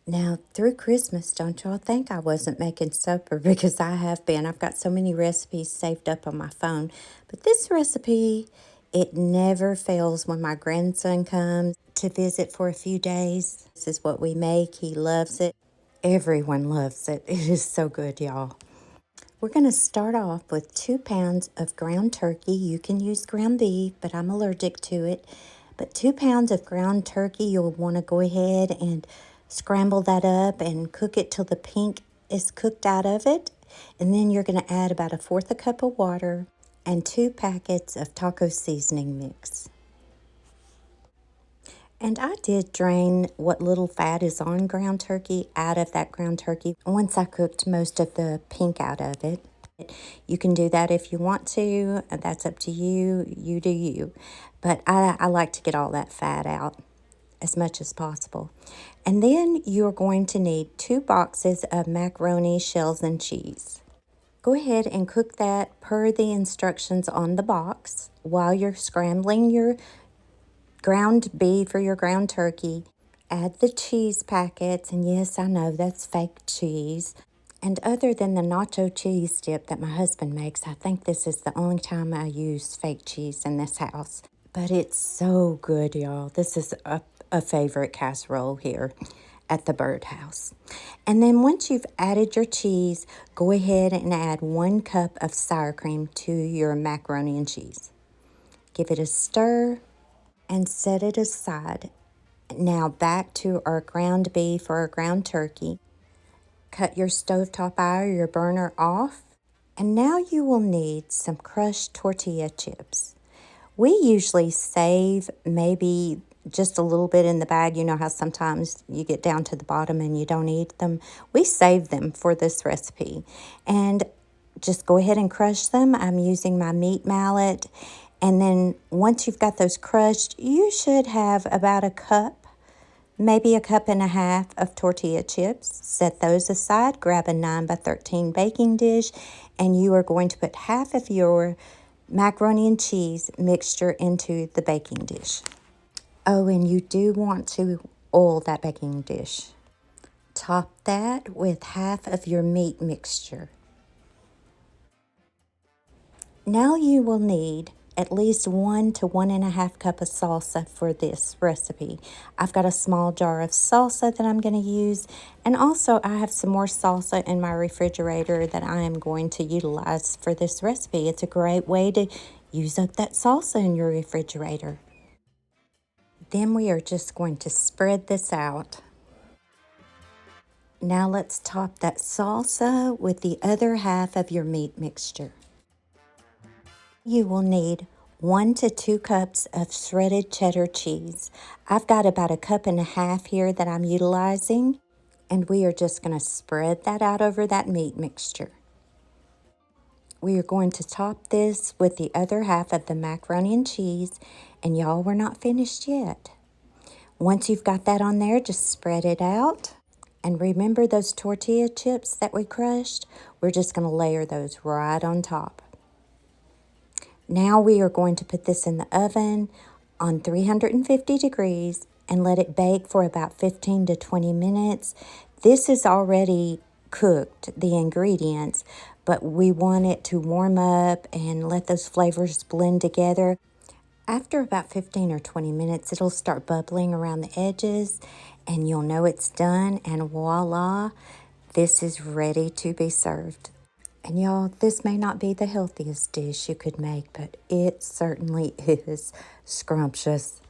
Now, through Christmas, don't y'all think I wasn't making supper because I have been. I've got so many recipes saved up on my phone. But this recipe, it never fails when my grandson comes to visit for a few days. This is what we make. He loves it. Everyone loves it. It is so good, y'all. We're going to start off with 2 pounds of ground turkey. You can use ground beef, but I'm allergic to it. But 2 pounds of ground turkey, you'll want to go ahead and scramble that up and cook it till the pink is cooked out of it. And then you're going to add about 1/4 cup of water and 2 packets of taco seasoning mix. And I did drain what little fat is on ground turkey out of that ground turkey once I cooked most of the pink out of it. You can do that if you want to. That's up to you. You do you. But I like to get all that fat out as much as possible. And then you're going to need 2 boxes of macaroni shells and cheese. Go ahead and cook that per the instructions on the box while you're scrambling your ground beef or your ground turkey. Add the cheese packets, and yes, I know that's fake cheese. And other than the nacho cheese dip that my husband makes, I think this is the only time I use fake cheese in this house. But it's so good, y'all. This is a favorite casserole here at the Bird House. And then once you've added your cheese, go ahead and add 1 cup of sour cream to your macaroni and cheese. Give it a stir and set it aside. Now back to our ground beef or our ground turkey. Cut your stovetop eye or your burner off. And now you will need some crushed tortilla chips. We usually save maybe just a little bit in the bag. You know how sometimes you get down to the bottom and you don't eat them? We save them for this recipe. And just go ahead and crush them. I'm using my meat mallet. And then once you've got those crushed, you should have about a cup, maybe a cup and a half of tortilla chips. Set those aside. Grab a 9x13 baking dish. And you are going to put half of your macaroni and cheese mixture into the baking dish. Oh, and you do want to oil that baking dish. Top that with half of your meat mixture. Now you will need at least 1 to 1.5 cup of salsa for this recipe. I've got a small jar of salsa that I'm going to use, and also I have some more salsa in my refrigerator that I am going to utilize for this recipe. It's a great way to use up that salsa in your refrigerator. Then we are just going to spread this out. Now let's top that salsa with the other half of your meat mixture. You will need 1 to 2 cups of shredded cheddar cheese. I've got about 1.5 cups here that I'm utilizing, and we are just going to spread that out over that meat mixture. We are going to top this with the other half of the macaroni and cheese, and y'all, we're not finished yet. Once you've got that on there, just spread it out. And remember those tortilla chips that we crushed? We're just going to layer those right on top. Now we are going to put this in the oven on 350 degrees and let it bake for about 15 to 20 minutes. This is already cooked, the ingredients, but we want it to warm up and let those flavors blend together. After about 15 or 20 minutes, it'll start bubbling around the edges and you'll know it's done, and voila, this is ready to be served. And y'all, this may not be the healthiest dish you could make, but it certainly is scrumptious.